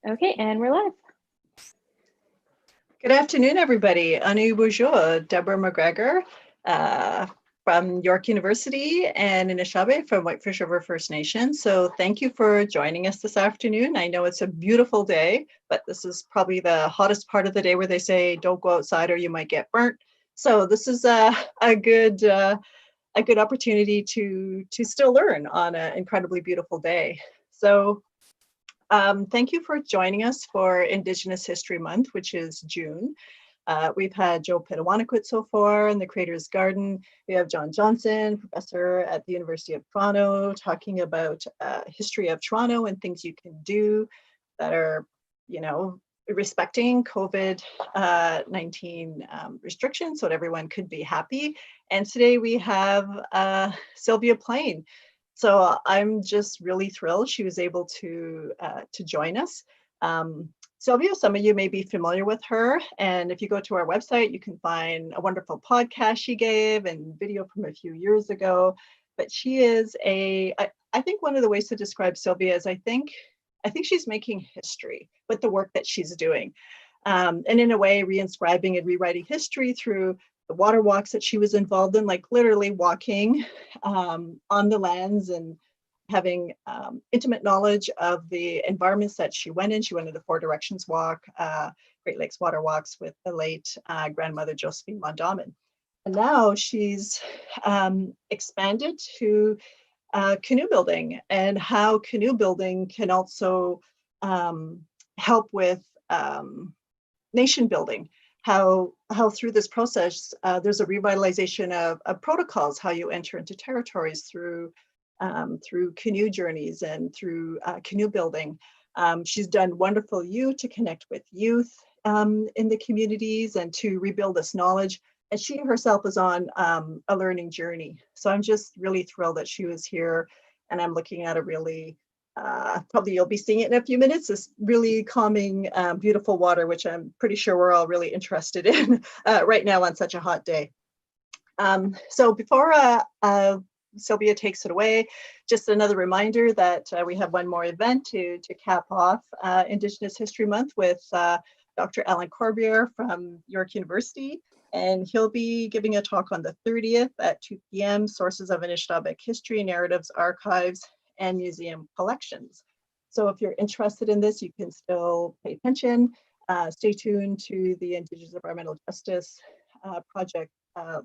Okay, and we're live. Good afternoon, everybody. Anu bonjour, Deborah McGregor from York University and Anishinaabe from Whitefish River First Nation. So thank you for joining us this afternoon. I know it's a beautiful day, but this is probably the hottest part of the day where they say don't go outside or you might get burnt. So this is a good opportunity to still learn on an incredibly beautiful day. So thank you for joining us for Indigenous History Month, which is June. We've had Joe Pitawanakwit so far in the Creator's Garden. We have John Johnson, professor at the University of Toronto, talking about history of Toronto and things you can do that are, respecting COVID-19 restrictions so that everyone could be happy. And today we have Sylvia Plain. So I'm just really thrilled she was able to join us. Sylvia, some of you may be familiar with her, and if you go to our website, you can find a wonderful podcast she gave and video from a few years ago. But she is I think one of the ways to describe Sylvia is I think she's making history with the work that she's doing. And in a way, reinscribing and rewriting history through the water walks that she was involved in, like literally walking on the lands and having intimate knowledge of the environments that she went in. She went to the Four Directions Walk, Great Lakes Water Walks with the late grandmother Josephine Mondamin. And now she's expanded to canoe building and how canoe building can also help with nation building. How through this process, there's a revitalization of protocols, how you enter into territories through canoe journeys and through canoe building. She's done wonderful to connect with youth in the communities and to rebuild this knowledge. And she herself is on a learning journey. So I'm just really thrilled that she was here. And I'm looking at a really, probably you'll be seeing it in a few minutes, this really calming, beautiful water, which I'm pretty sure we're all really interested in right now on such a hot day. So before Sylvia takes it away, just another reminder that we have one more event to cap off Indigenous History Month with Dr. Alan Corbier from York University. And he'll be giving a talk on the 30th at 2 p.m., Sources of Anishinaabeg History, Narratives, Archives, and Museum Collections. So if you're interested in this, you can still pay attention. Stay tuned to the Indigenous Environmental Justice Project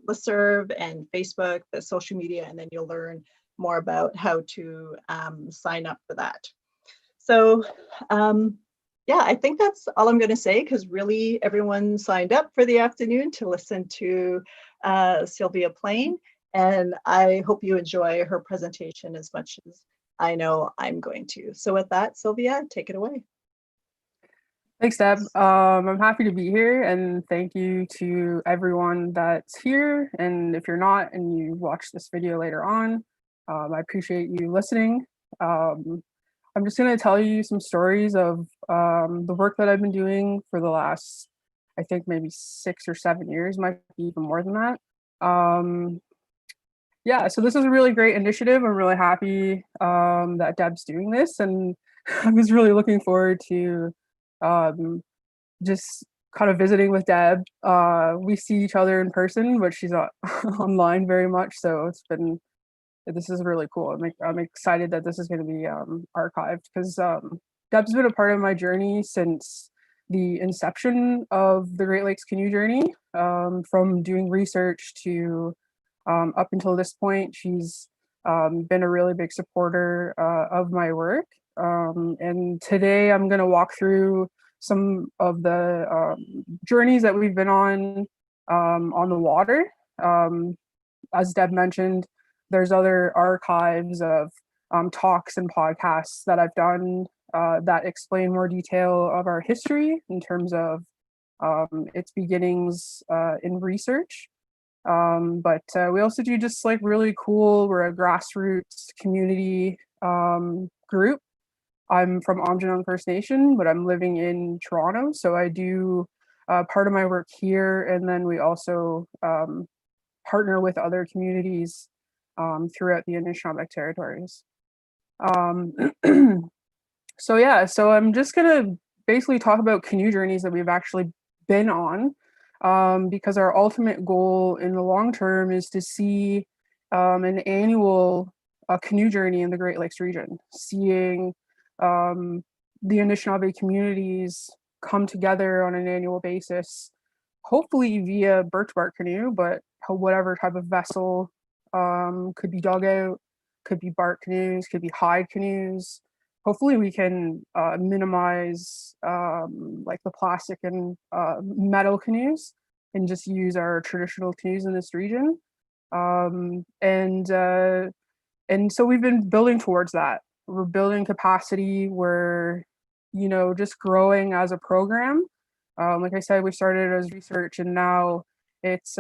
listserv and Facebook, the social media, and then you'll learn more about how to sign up for that. So yeah, I think that's all I'm going to say, because really everyone signed up for the afternoon to listen to Sylvia Plain, and I hope you enjoy her presentation as much as I know I'm going to. So with that, Sylvia, take it away. Thanks, Deb. I'm happy to be here, and thank you to everyone that's here. And if you're not and you watch this video later on, I appreciate you listening. I'm just going to tell you some stories of the work that I've been doing for the last, I think maybe 6 or 7 years, might be even more than that. Yeah, so this is a really great initiative. I'm really happy that Deb's doing this, and I was really looking forward to just kind of visiting with Deb. We see each other in person, but she's not online very much, so this is really cool. I'm excited that this is going to be archived, because Deb's been a part of my journey since the inception of the Great Lakes Canoe Journey, from doing research to up until this point. She's been a really big supporter of my work. And today I'm going to walk through some of the journeys that we've been on the water. As Deb mentioned, there's other archives of talks and podcasts that I've done that explain more detail of our history in terms of its beginnings in research. But we also do just like really cool, we're a grassroots community group. I'm from Aamjiwnaang First Nation, but I'm living in Toronto. So I do part of my work here, and then we also partner with other communities throughout the Anishinaabe territories. So yeah, so I'm just gonna basically talk about canoe journeys that we've actually been on, because our ultimate goal in the long term is to see an annual canoe journey in the Great Lakes region, seeing the Anishinaabe communities come together on an annual basis, hopefully via birch bark canoe, but whatever type of vessel, could be dugout, could be bark canoes, could be hide canoes. Hopefully we can minimize like the plastic and metal canoes and just use our traditional canoes in this region. And so we've been building towards that. We're building capacity. We're, just growing as a program. Like I said, we started as research, and now it's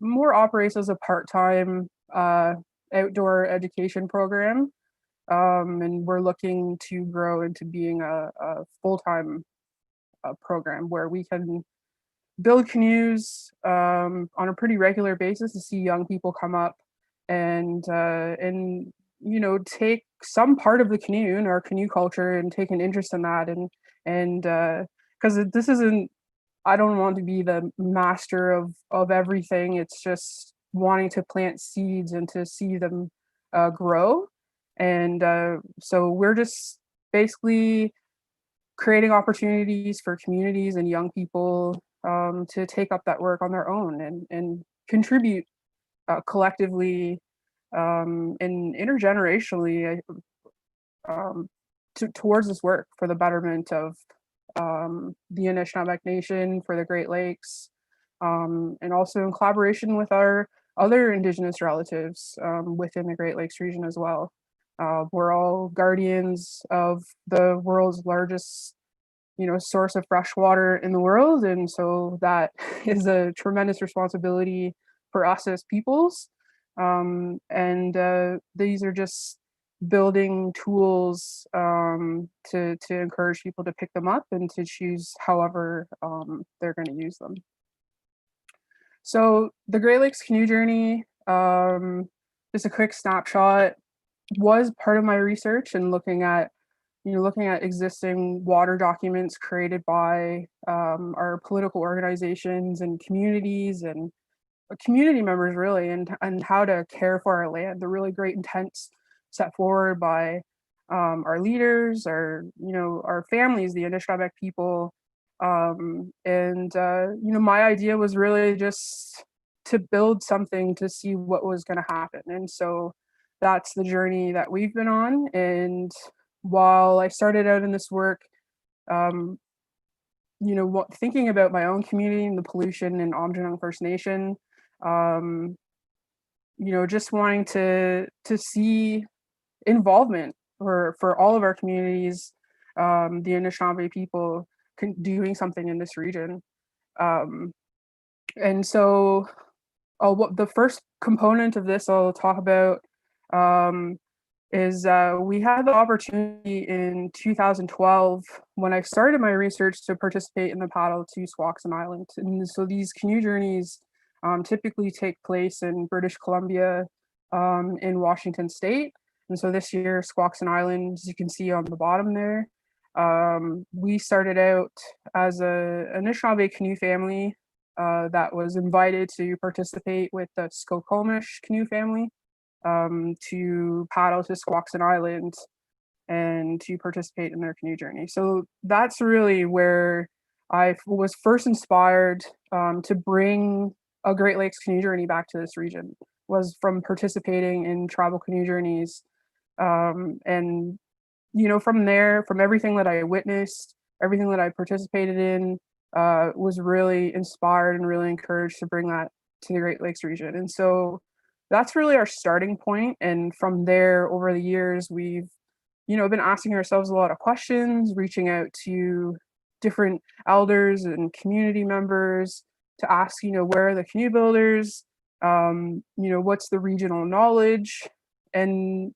more operates as a part-time outdoor education program. And we're looking to grow into being a full-time program where we can build canoes on a pretty regular basis to see young people come up and take some part of the canoe and our canoe culture and take an interest in that, and because this isn't, I don't want to be the master of everything. It's just wanting to plant seeds and to see them grow. And so we're just basically creating opportunities for communities and young people to take up that work on their own and contribute collectively and intergenerationally towards this work for the betterment of the Anishinaabe Nation, for the Great Lakes, and also in collaboration with our other Indigenous relatives within the Great Lakes region as well. We're all guardians of the world's largest, source of fresh water in the world, and so that is a tremendous responsibility for us as peoples. And these are just building tools to encourage people to pick them up and to choose however they're going to use them. So the Great Lakes Canoe Journey, just a quick snapshot, was part of my research and looking at existing water documents created by our political organizations and communities and community members, really, and how to care for our land. The really great intents set forward by our leaders, our families, the Anishinaabe people. My idea was really just to build something to see what was going to happen. And so that's the journey that we've been on. And while I started out in this work, thinking about my own community and the pollution in Aamjiwnaang First Nation, just wanting to see involvement for all of our communities, the Anishinaabe people doing something in this region. And so what the first component of this I'll talk about is we had the opportunity in 2012 when I started my research to participate in the paddle to Squaxin Island. And so these canoe journeys typically take place in British Columbia, in Washington State. And so this year, Squaxin Island, as you can see on the bottom there, we started out as a Anishinaabe canoe family that was invited to participate with the Skokomish canoe family to paddle to Squaxin Island and to participate in their canoe journey. So that's really where I was first inspired to bring a Great Lakes canoe journey back to this region, was from participating in tribal canoe journeys. And from there, from everything that I witnessed, everything that I participated in, was really inspired and really encouraged to bring that to the Great Lakes region. And so that's really our starting point. And from there, over the years, we've, been asking ourselves a lot of questions, reaching out to different elders and community members to ask, where are the canoe builders? What's the regional knowledge? And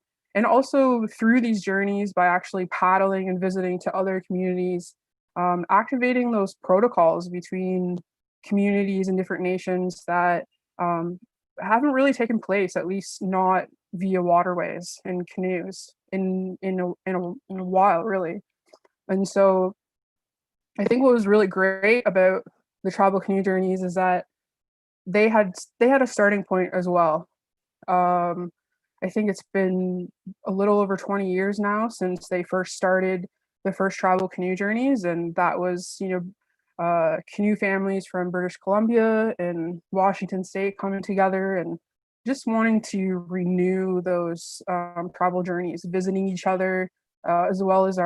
also through these journeys, by actually paddling and visiting to other communities, activating those protocols between communities and different nations that haven't really taken place, at least not via waterways and canoes in a while, really. And so I think what was really great about the tribal canoe journeys is that they had a starting point as well. I think it's been a little over 20 years now since they first started the first tribal canoe journeys, and that was, canoe families from British Columbia and Washington State coming together and just wanting to renew those tribal journeys, visiting each other, as well as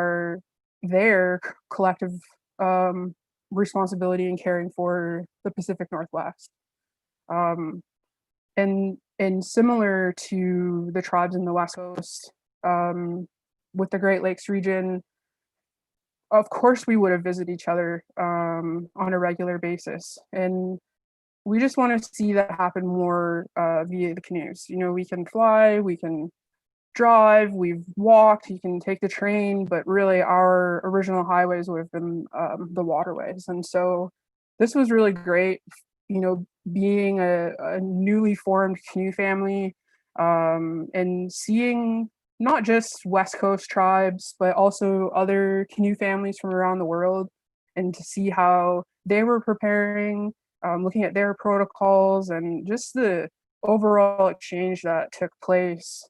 their collective responsibility in caring for the Pacific Northwest. Um, and similar to the tribes in the West Coast, with the Great Lakes region, of course we would have visited each other on a regular basis. And we just want to see that happen more via the canoes. We can fly, we can drive, we've walked, you can take the train, but really our original highways would have been the waterways. And so this was really great, being a newly formed canoe family, and seeing not just West Coast tribes, but also other canoe families from around the world, and to see how they were preparing, looking at their protocols and just the overall exchange that took place.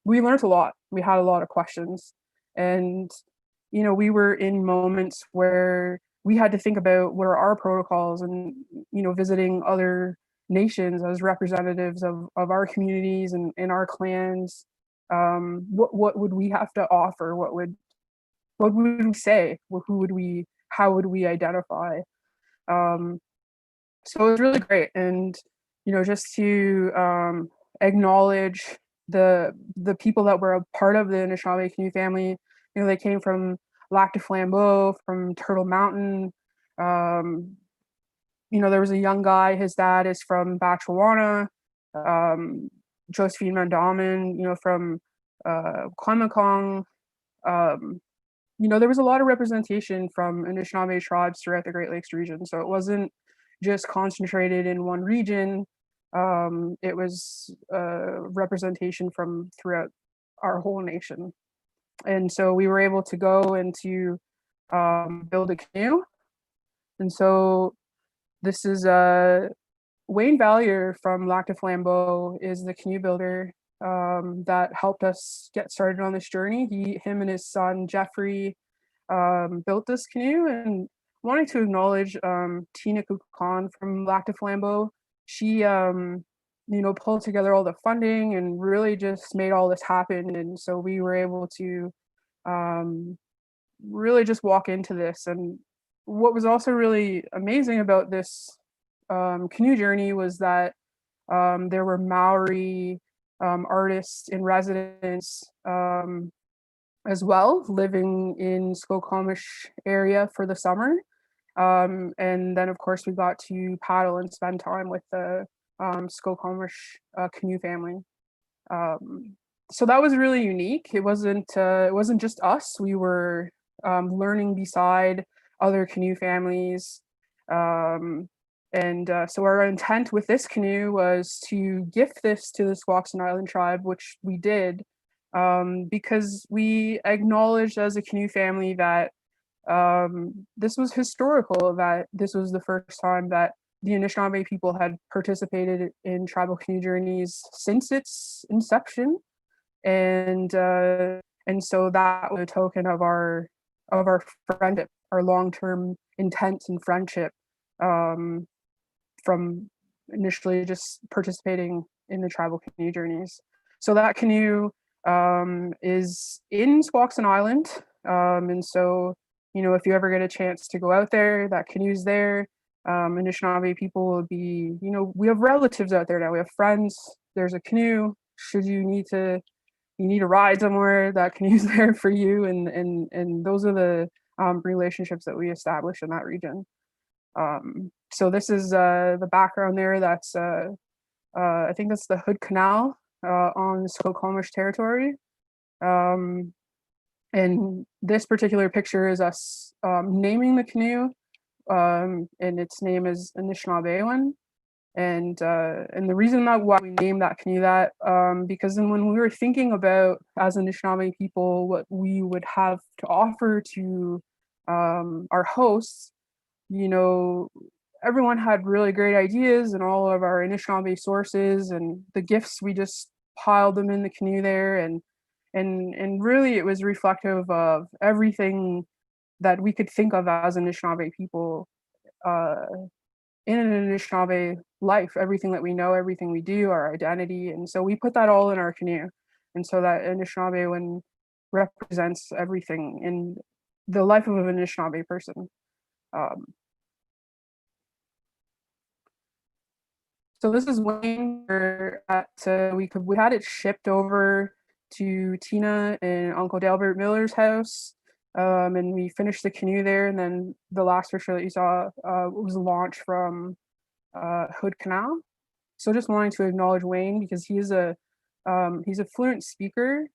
We learned a lot. We had a lot of questions, and we were in moments where we had to think about what are our protocols, and visiting other nations as representatives of our communities and our clans. What would we have to offer? What would we say? How would we identify? So it was really great, and just to acknowledge the people that were a part of the Anishinaabe canoe family. They came from Lac du Flambeau, from Turtle Mountain. There was a young guy, his dad is from Aamjiwnaang. Josephine Mandamin, from Kwamekong. There was a lot of representation from Anishinaabe tribes throughout the Great Lakes region. So it wasn't just concentrated in one region. It was representation from throughout our whole nation. And so we were able to go and to build a canoe. And so this is Wayne Vallier from Lac du Flambeau is the canoe builder that helped us get started on this journey. Him and his son Jeffrey built this canoe, and wanting to acknowledge Tina Kukan from Lac du Flambeau. She pulled together all the funding and really just made all this happen. And so we were able to really just walk into this. And what was also really amazing about this canoe journey was that there were Maori artists in residence as well, living in Skokomish area for the summer. And then, of course, we got to paddle and spend time with the Skokomish canoe family. So that was really unique. It wasn't just us. We were learning beside other canoe families. So our intent with this canoe was to gift this to the Squaxin Island tribe, which we did, because we acknowledged as a canoe family that this was historical, that this was the first time that the Anishinaabe people had participated in tribal canoe journeys since its inception. And so that was a token of our friendship, our long-term intent and friendship, from initially just participating in the tribal canoe journeys. So that canoe is in Squaxin Island. And so, if you ever get a chance to go out there, that canoe's there. Anishinaabe people will be, we have relatives out there now. We have friends. There's a canoe. Should you need to ride somewhere, that canoe's there for you. And those are the relationships that we establish in that region. So this is the background there. That's I think that's the Hood Canal on Skokomish territory. And this particular picture is us naming the canoe, and its name is Anishinaabe. And the reason that why we named that canoe that, because then when we were thinking about, as Anishinaabe people, what we would have to offer to our hosts, you know, everyone had really great ideas and all of our Anishinaabe sources and the gifts, we just piled them in the canoe there, and really it was reflective of everything that we could think of as Anishinaabe people, uh, in an Anishinaabe life, everything that we know, everything we do, our identity. And so we put that all in our canoe. And so that Anishinaabe one represents everything in the life of an Anishinaabe person. Um, so this is Wayne. We're at, we had it shipped over to Tina and Uncle Delbert Miller's house. And we finished the canoe there. And then the last picture that you saw was launched from Hood Canal. So just wanting to acknowledge Wayne because he's a fluent speaker.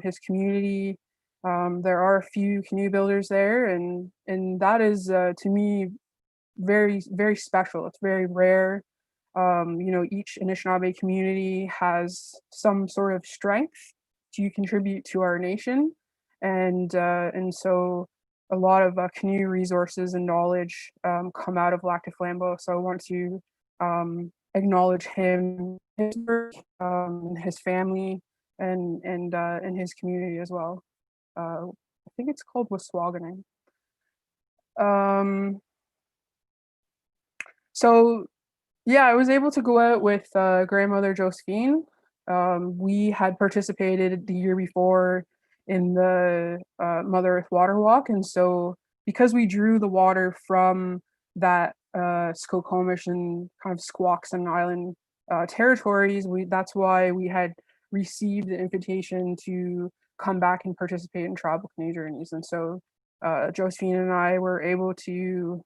His community, there are a few canoe builders there, and that is to me very, very special. It's very rare. Each Anishinaabe community has some sort of strength to contribute to our nation, and so a lot of canoe resources and knowledge come out of Lac du Flambeau. So I want to acknowledge him, his work, his family, and his community as well. I think it's called Waswaganing. So yeah, I was able to go out with grandmother Josephine. We had participated the year before in the Mother Earth Water Walk, and so because we drew the water from that Skokomish and kind of Squaxin Island territories, that's why we had received the invitation to come back and participate in tribal canoe journeys. And so Josephine and I were able to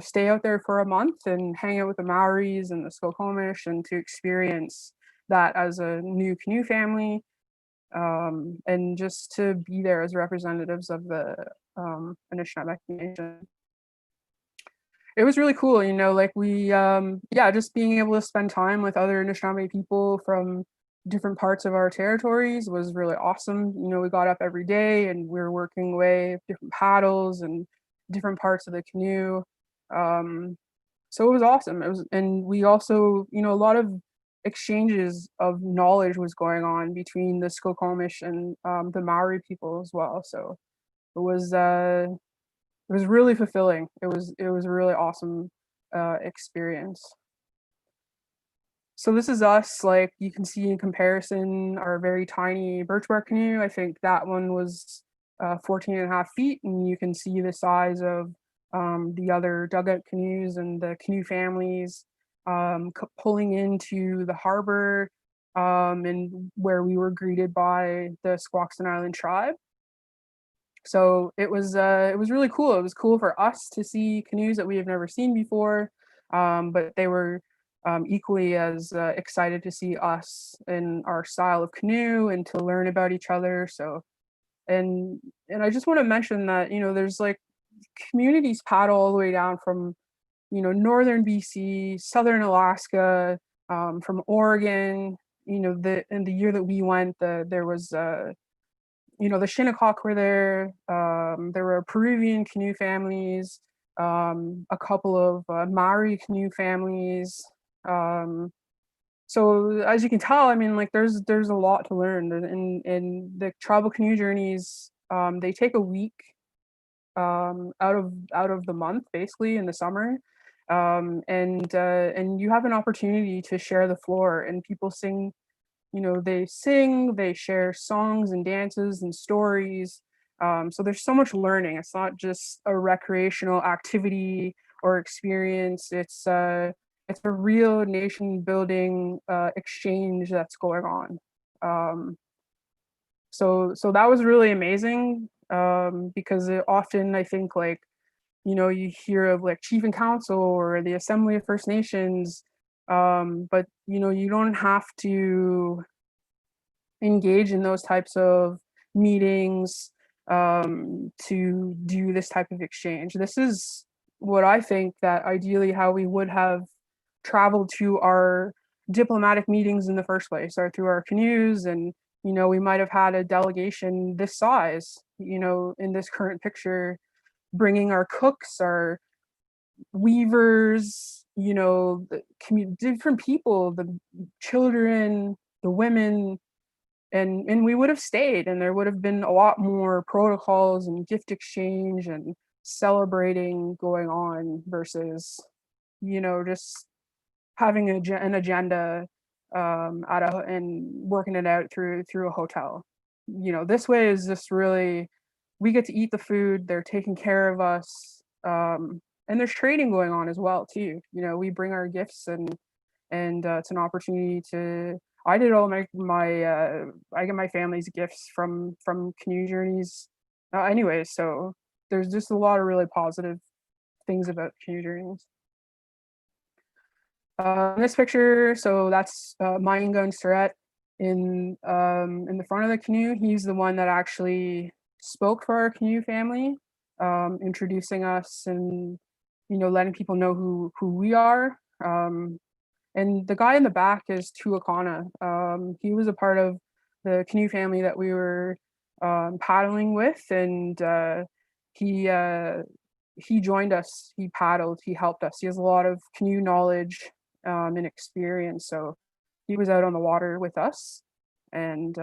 stay out there for a month and hang out with the Maoris and the Skokomish and to experience that as a new canoe family, and just to be there as representatives of the Anishinaabe Nation. It was really cool, like we, just being able to spend time with other Anishinaabe people from different parts of our territories was really awesome. We got up every day and we were working away different paddles and different parts of the canoe. So it was awesome. And we also, a lot of exchanges of knowledge was going on between the Skokomish and the Maori people as well. So it was really fulfilling. It was a really awesome experience. So this is us, like you can see in comparison, our very tiny birch bark canoe. I think that one was 14 and a half feet, and you can see the size of the other dugout canoes and the canoe families pulling into the harbor, and where we were greeted by the Squaxin Island tribe. So it was really cool. It was cool for us to see canoes that we have never seen before, but they were equally as excited to see us and our style of canoe and to learn about each other. So, and I just want to mention that there's like communities paddle all the way down from northern BC, southern Alaska, from Oregon. In the year that we went, there was the Shinnecock were there. There were Peruvian canoe families, a couple of Maori canoe families. So as you can tell, I mean, like there's a lot to learn. In the tribal canoe journeys, they take a week out of the month, basically in the summer, and you have an opportunity to share the floor, and people sing. They sing, they share songs and dances and stories. So there's so much learning. It's not just a recreational activity or experience. It's a real nation building exchange that's going on. So that was really amazing, because often I think like, you hear of like Chief and Council or the Assembly of First Nations, but you don't have to engage in those types of meetings to do this type of exchange. This is what I think that ideally how we would have traveled to our diplomatic meetings in the first place, or through our canoes. And we might have had a delegation this size, in this current picture, bringing our cooks, our weavers, the different people, the children, the women, and we would have stayed, and there would have been a lot more protocols and gift exchange and celebrating going on versus, just having an agenda and working it out through a hotel. This way is just really, we get to eat the food, they're taking care of us, and there's trading going on as well too. We bring our gifts, and it's an opportunity to. I did all I get my family's gifts from Canoe Journeys, anyway. So there's just a lot of really positive things about Canoe Journeys. In this picture, so that's Maunga Surratt in the front of the canoe. He's the one that actually spoke for our canoe family, introducing us and letting people know who we are. And the guy in the back is Tuakana. He was a part of the canoe family that we were paddling with, and he joined us. He paddled. He helped us. He has a lot of canoe knowledge and experience. So he was out on the water with us, and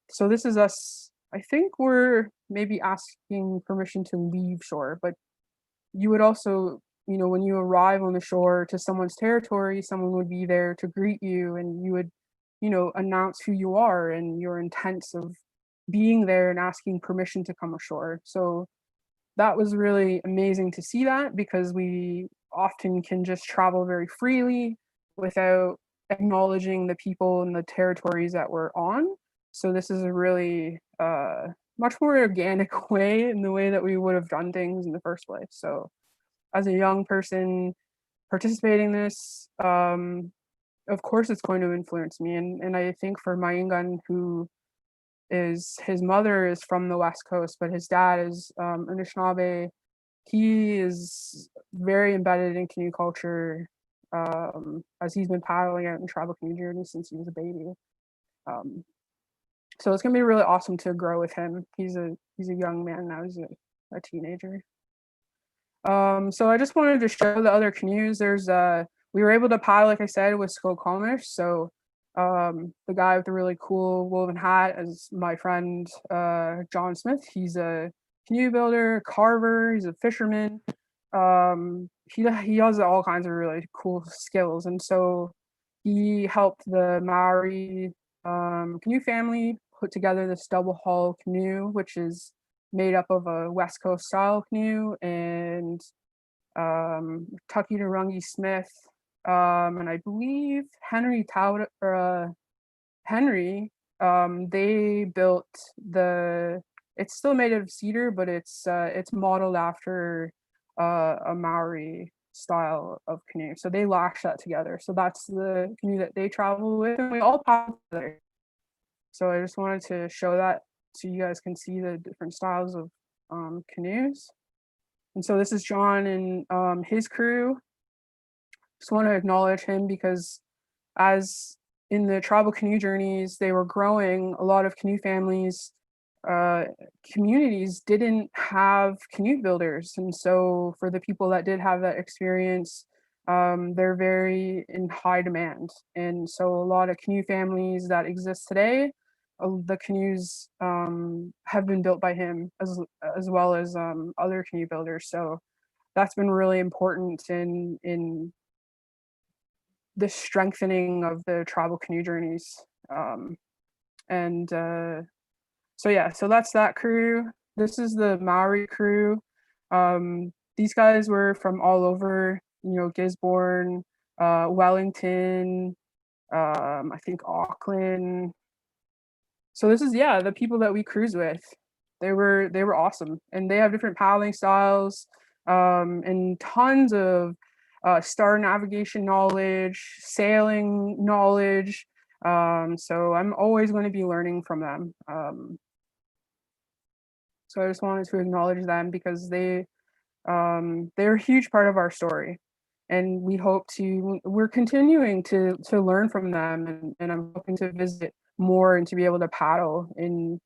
so this is us. I think we're maybe asking permission to leave shore, but you would also, when you arrive on the shore to someone's territory, someone would be there to greet you, and you would, announce who you are and your intents of being there and asking permission to come ashore. So that was really amazing to see that, because we often can just travel very freely without acknowledging the people and the territories that we're on. So this is a really much more organic way, in the way that we would have done things in the first place. So as a young person participating in this, of course it's going to influence me. And I think for Maunga, who his mother is from the West Coast, but his dad is Anishinaabe, he is very embedded in canoe culture, as he's been paddling out in tribal canoe journeys since he was a baby. So it's gonna be really awesome to grow with him. He's a young man now. He's a teenager. So I just wanted to show the other canoes. We were able to paddle, like I said, with Skokomish. So the guy with the really cool woven hat is my friend John Smith. He's a canoe builder, carver. He's a fisherman. He has all kinds of really cool skills, and so he helped the Maori canoe family put together this double hull canoe, which is made up of a West Coast style canoe, and Tucky Smith, and I believe Henry they built it's still made of cedar, but it's modeled after a Maori style of canoe. So they lash that together. So that's the canoe that they travel with, and we all paddle together. So I just wanted to show that so you guys can see the different styles of canoes. And so this is John and his crew. Just want to acknowledge him, because as in the tribal canoe journeys, they were growing. A lot of canoe families, communities didn't have canoe builders. And so for the people that did have that experience, they're very in high demand. And so a lot of canoe families that exist today, the canoes have been built by him, as well as other canoe builders. So that's been really important in the strengthening of the tribal canoe journeys. So that's that crew. This is the Maori crew. These guys were from all over, Gisborne, Wellington, I think Auckland. So this is the people that we cruise with. They were awesome, and they have different paddling styles, and tons of star navigation knowledge, sailing knowledge. So I'm always going to be learning from them. So I just wanted to acknowledge them, because they're a huge part of our story, and we're continuing to learn from them, and I'm hoping to visit more and to be able to paddle in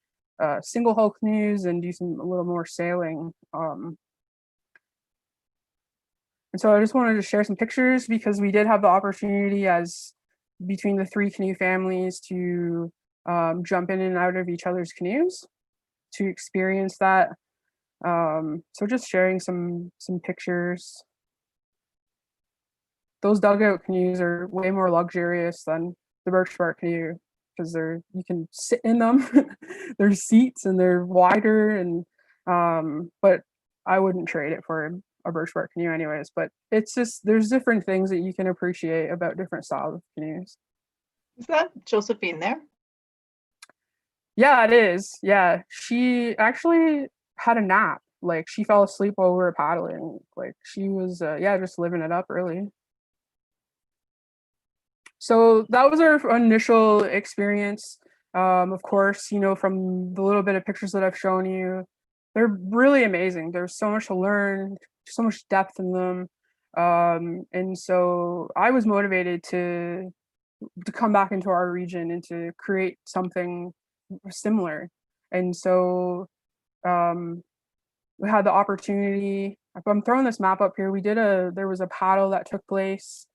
single hull canoes and do a little more sailing. And so I just wanted to share some pictures because we did have the opportunity as between the 3 canoe families to jump in and out of each other's canoes to experience that. So just sharing some pictures. Those dugout canoes are way more luxurious than the birch bark canoe because you can sit in them. There's seats and they're wider, and but I wouldn't trade it for a birch bark canoe anyways. But it's just there's different things that you can appreciate about different styles of canoes. Is that Josephine there? Yeah, it is. Yeah, she actually had a nap. Like she fell asleep while we were paddling. Like she was, yeah, just living it up early. So that was our initial experience. Of course, you know, from the little bit of pictures that I've shown you, they're really amazing. There's so much to learn, so much depth in them. And so I was motivated to come back into our region and to create something similar. And so we had the opportunity. If I'm throwing this map up here, there was a paddle that took place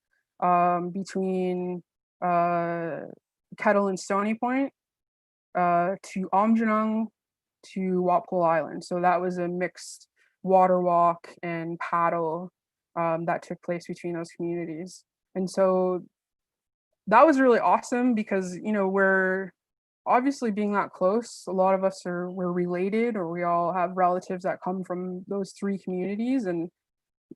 between Kettle and Stony Point to Aamjiwnaang to Walpole Island. So that was a mixed water walk and paddle that took place between those communities. And so that was really awesome because, you know, we're obviously being that close. A lot of us we're related, or we all have relatives that come from those 3 communities. And,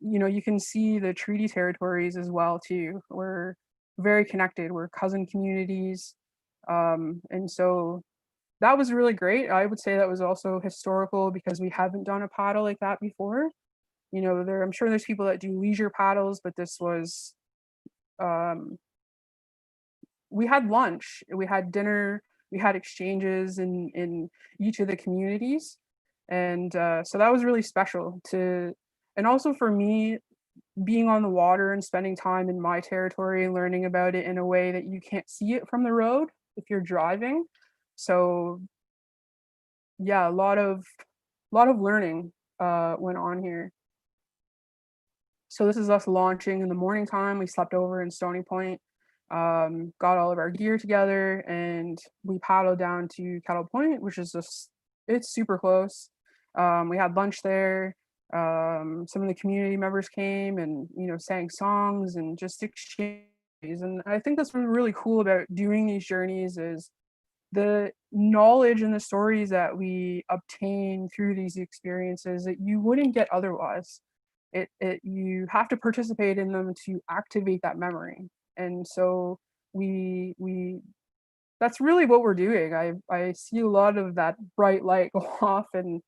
you know, you can see the treaty territories as well too. We're very connected. We're cousin communities. And so that was really great. I would say that was also historical because we haven't done a paddle like that before. You know, I'm sure there's people that do leisure paddles, but this was we had lunch, we had dinner, we had exchanges in each of the communities. And so that was really special and also for me, being on the water and spending time in my territory, learning about it in a way that you can't see it from the road if you're driving. So yeah, a lot of learning went on here. So this is us launching in the morning time. We slept over in Stony Point, got all of our gear together, and we paddled down to Kettle Point, which is it's super close. We had lunch there. Some of the community members came and, you know, sang songs and just exchanged. And I think that's what's really cool about doing these journeys is the knowledge and the stories that we obtain through these experiences that you wouldn't get otherwise. You have to participate in them to activate that memory. And so we that's really what we're doing. I see a lot of that bright light go off, and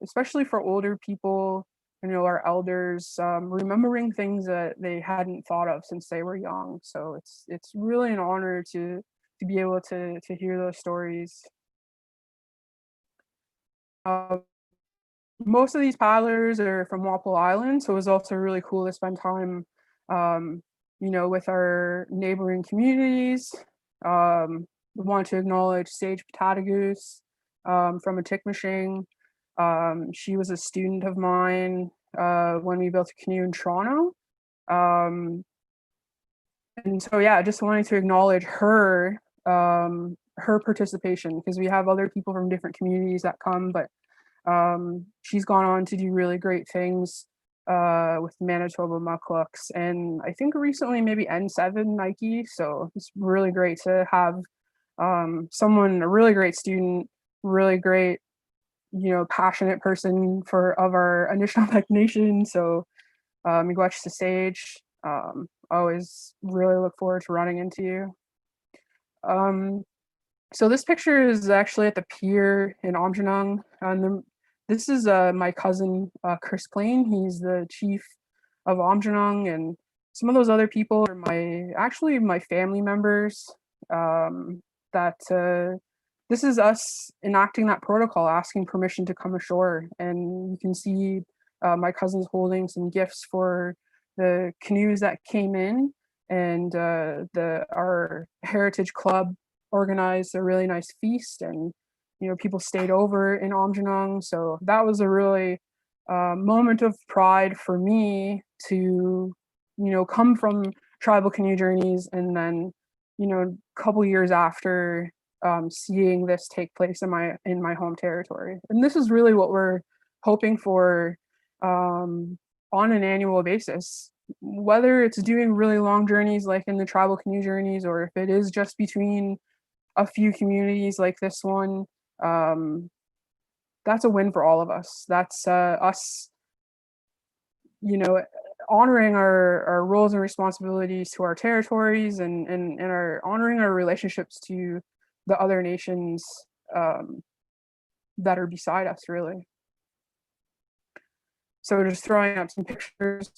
especially for older people, you know, our elders, remembering things that they hadn't thought of since they were young. So it's really an honor to be able to hear those stories. Most of these paddlers are from Walpole Island, so it was also really cool to spend time, you know, with our neighboring communities. We want to acknowledge Sage Patatagoose from Atikmashing. She was a student of mine when we built a canoe in Toronto. And so, yeah, just wanting to acknowledge her participation, because we have other people from different communities that come, but she's gone on to do really great things with Manitoba Mucklooks, and I think recently maybe N7 Nike. So it's really great to have a really great student, really great, you know, passionate person of our Anishinaabe Nation. So miigwech to Sage. Always really look forward to running into you. So this picture is actually at the pier in Aamjiwnaang, and this is my cousin Chris Plain. He's the chief of Aamjiwnaang, and some of those other people are my family members. This is us enacting that protocol, asking permission to come ashore, and you can see my cousin's holding some gifts for the canoes that came in, and our heritage club organized a really nice feast, and, you know, people stayed over in Aamjiwnaang. So that was a really moment of pride for me to, come from Tribal Canoe Journeys, and then, a couple years after, seeing this take place in my home territory. And this is really what we're hoping for, on an annual basis, whether it's doing really long journeys like in the Tribal Canoe Journeys, or if it is just between a few communities like this one. That's a win for all of us. That's us, you know, honoring our roles and responsibilities to our territories, and our honoring our relationships to the other nations, that are beside us, really. So just throwing up some pictures,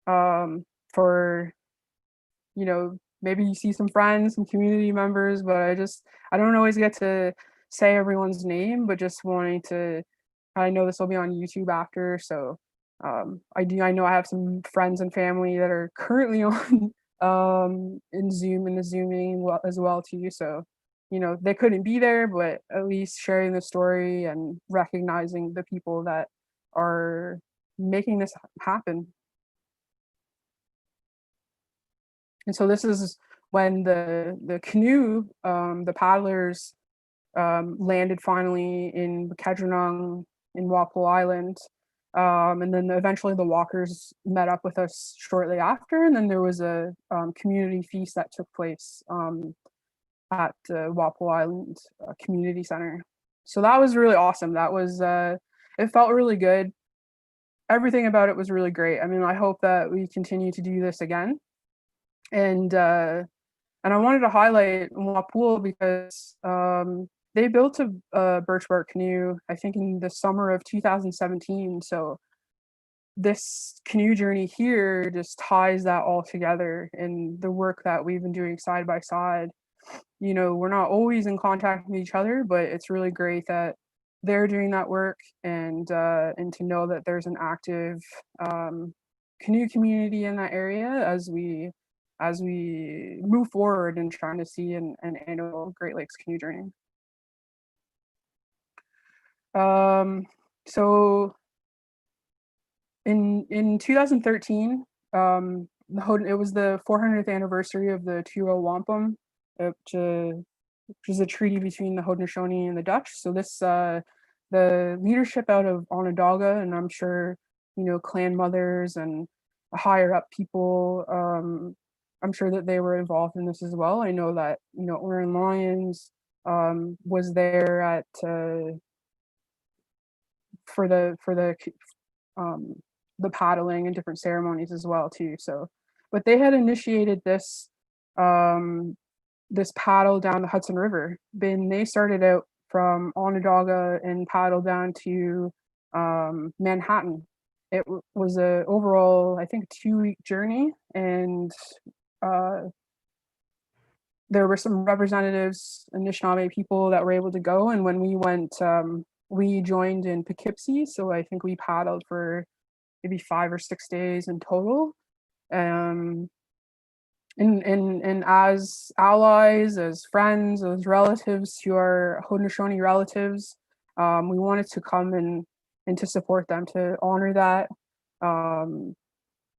for, maybe you see some friends, some community members, but I don't always get to say everyone's name, but just wanting to, I know this will be on YouTube after, so I know I have some friends and family that are currently on, in Zoom, in the Zooming as well too. So, they couldn't be there, but at least sharing the story and recognizing the people that are making this happen. And so this is when the canoe, the paddlers, landed finally in Aamjiwnaang in Walpole Island. And then eventually the walkers met up with us shortly after, and then there was a community feast that took place, at the Walpole Island Community Center. So that was really awesome. That was, it felt really good. Everything about it was really great. I mean, I hope that we continue to do this again. And I wanted to highlight Walpole because, they built a birch bark canoe, I think in the summer of 2017. So this canoe journey here just ties that all together, and the work that we've been doing side by side. We're not always in contact with each other, but it's really great that they're doing that work, and to know that there's an active, canoe community in that area as we move forward and trying to see an annual Great Lakes Canoe Journey. So in 2013, it was the 400th anniversary of the Turo Wampum, which is a treaty between the Haudenosaunee and the Dutch. So this, the leadership out of Onondaga, and I'm sure, clan mothers and higher up people, I'm sure that they were involved in this as well. I know that, Oren Lyons, was there at, um, the paddling and different ceremonies as well too. So, but they had initiated this, this paddle down the Hudson River. Then they started out from Onondaga and paddled down to, Manhattan. It was a overall, I think, 2-week journey, and there were some representatives, Anishinaabe people, that were able to go. And when we went, we joined in Poughkeepsie, so I think we paddled for maybe 5 or 6 days in total. And as allies, as friends, as relatives to our Haudenosaunee relatives, we wanted to come and to support them, to honor that,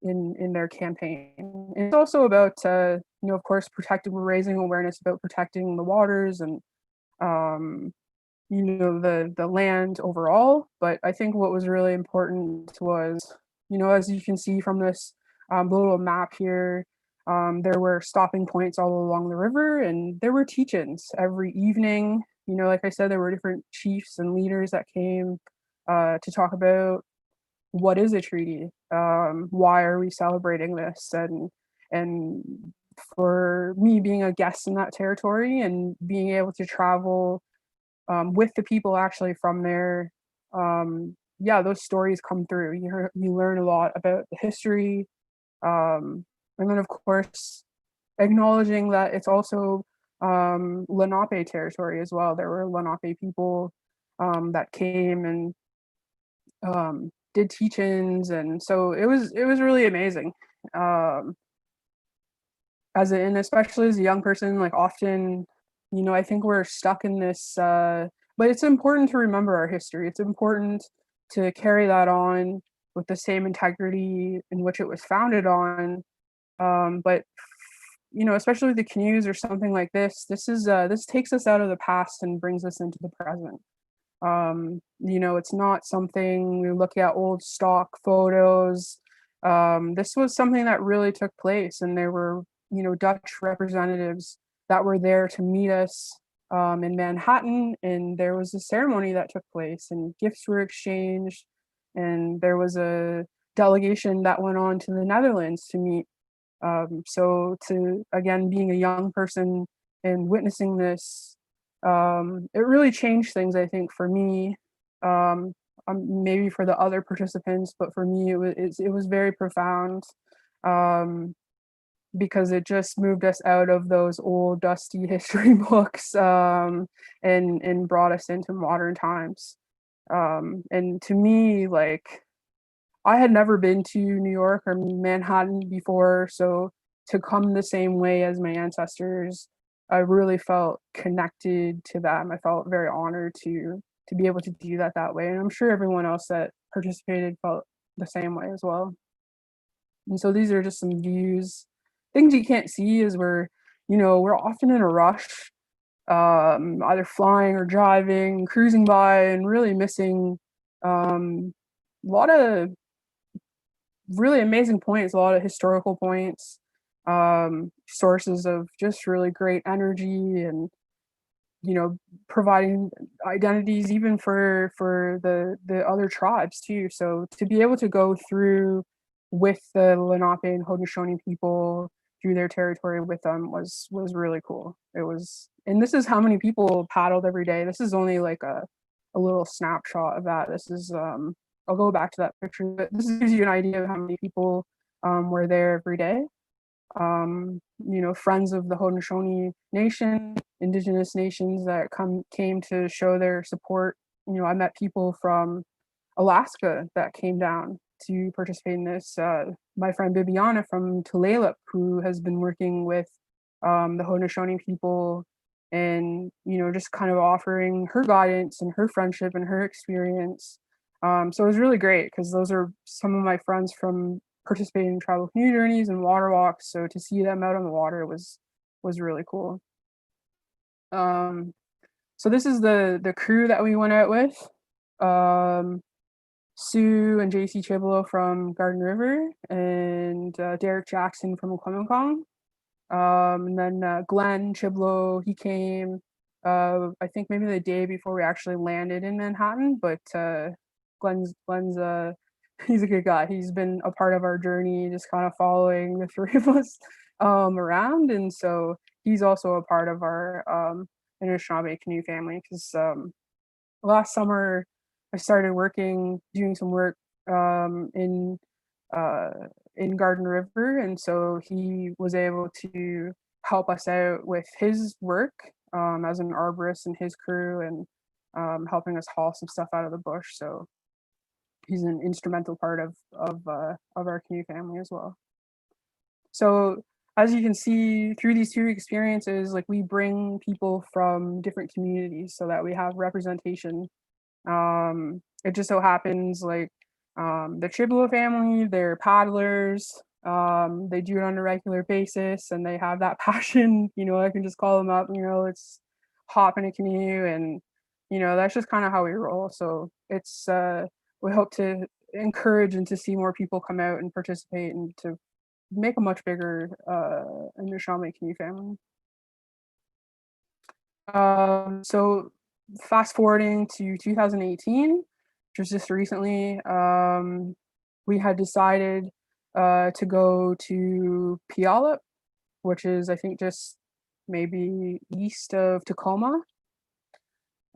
in their campaign. And it's also about, of course, raising awareness about protecting the waters and, the land overall. But I think what was really important was, as you can see from this, little map here, there were stopping points all along the river, and there were teach-ins every evening. Like I said, there were different chiefs and leaders that came, to talk about what is a treaty, why are we celebrating this, and for me, being a guest in that territory and being able to travel, with the people actually from there, those stories come through. You learn a lot about the history, and then of course acknowledging that it's also, Lenape territory as well. There were Lenape people, that came and, did teach-ins, and so it was really amazing. And especially as a young person, like often, I think we're stuck in this, but it's important to remember our history. It's important to carry that on with the same integrity in which it was founded on. But especially the canoes or something like this, this takes us out of the past and brings us into the present. It's not something we look at old stock photos. This was something that really took place, and there were, Dutch representatives that were there to meet us in Manhattan, and there was a ceremony that took place, and gifts were exchanged, and there was a delegation that went on to the Netherlands to meet. So to, again, being a young person and witnessing this, it really changed things, I think, for me. Maybe for the other participants, but for me, it was very profound, because it just moved us out of those old dusty history books, and brought us into modern times. And to me, like, I had never been to New York or Manhattan before, so to come the same way as my ancestors, I really felt connected to them. I felt very honored to be able to do that way, and I'm sure everyone else that participated felt the same way as well. And so these are just some views. Things you can't see is we're often in a rush, either flying or driving, cruising by, and really missing a lot of really amazing points, a lot of historical points, sources of just really great energy, and providing identities even for the other tribes too. So to be able to go through with the Lenape and Haudenosaunee people through their territory with them was really cool. It was, and this is how many people paddled every day. This is only like a little snapshot of that. This is I'll go back to that picture, but this gives you an idea of how many people were there every day. Friends of the Haudenosaunee Nation, Indigenous nations that came to show their support. I met people from Alaska that came down to participate in this. My friend Bibiana from Tulalip, who has been working with the Haudenosaunee people, and just kind of offering her guidance and her friendship and her experience. So it was really great because those are some of my friends from participating in tribal canoe journeys and water walks. So to see them out on the water was really cool. So this is the crew that we went out with. Sue and JC Chibolo from Garden River, and Derek Jackson from Clemencong. And then Glenn Chibolo, he came, I think maybe the day before we actually landed in Manhattan, but Glenn's he's a good guy. He's been a part of our journey, just kind of following the three of us around, and so he's also a part of our Anishinaabe canoe family. Because last summer I started doing some work in Garden River, and so he was able to help us out with his work as an arborist and his crew, and helping us haul some stuff out of the bush. So he's an instrumental part of our canoe family as well. So as you can see through these two experiences, like, we bring people from different communities so that we have representation. It just so happens, like, the Chibolo family, they're paddlers. They do it on a regular basis, and they have that passion. I can just call them up. Let's hop in a canoe, and that's just kind of how we roll. So it's we hope to encourage and to see more people come out and participate, and to make a much bigger Anishinaabe canoe family. So fast forwarding to 2018, which was just recently, we had decided to go to Puyallup, which is, I think, just maybe east of Tacoma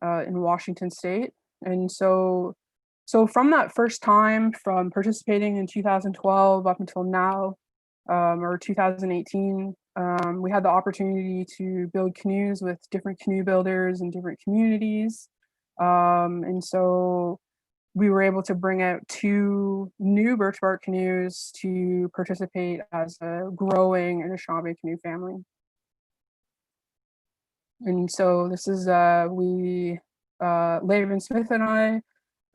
in Washington State. And so from that first time, from participating in 2012 up until now, or 2018, we had the opportunity to build canoes with different canoe builders in different communities. And so we were able to bring out 2 new birch bark canoes to participate as a growing Anishinaabe canoe family. And so this is Laban Smith and I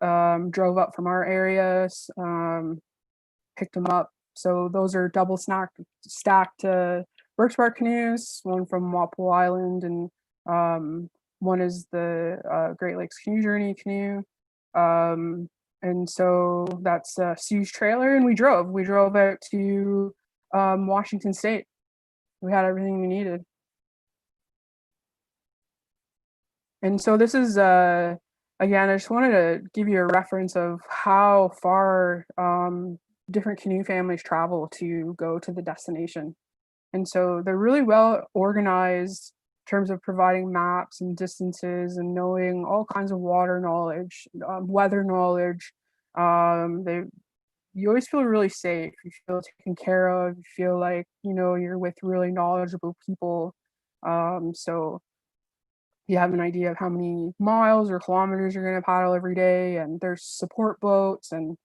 drove up from our areas, picked them up. So those are double stacked birch bark canoes, one from Walpole Island, and one is the Great Lakes Canoe Journey canoe. And so that's Sue's trailer, and we drove out to Washington State. We had everything we needed. And so this is, again, I just wanted to give you a reference of how far different canoe families travel to go to the destination. And so they're really well organized in terms of providing maps and distances and knowing all kinds of water knowledge, weather knowledge. You always feel really safe. You feel taken care of. You feel like, you're with really knowledgeable people. So you have an idea of how many miles or kilometers you're going to paddle every day, and there's support boats. And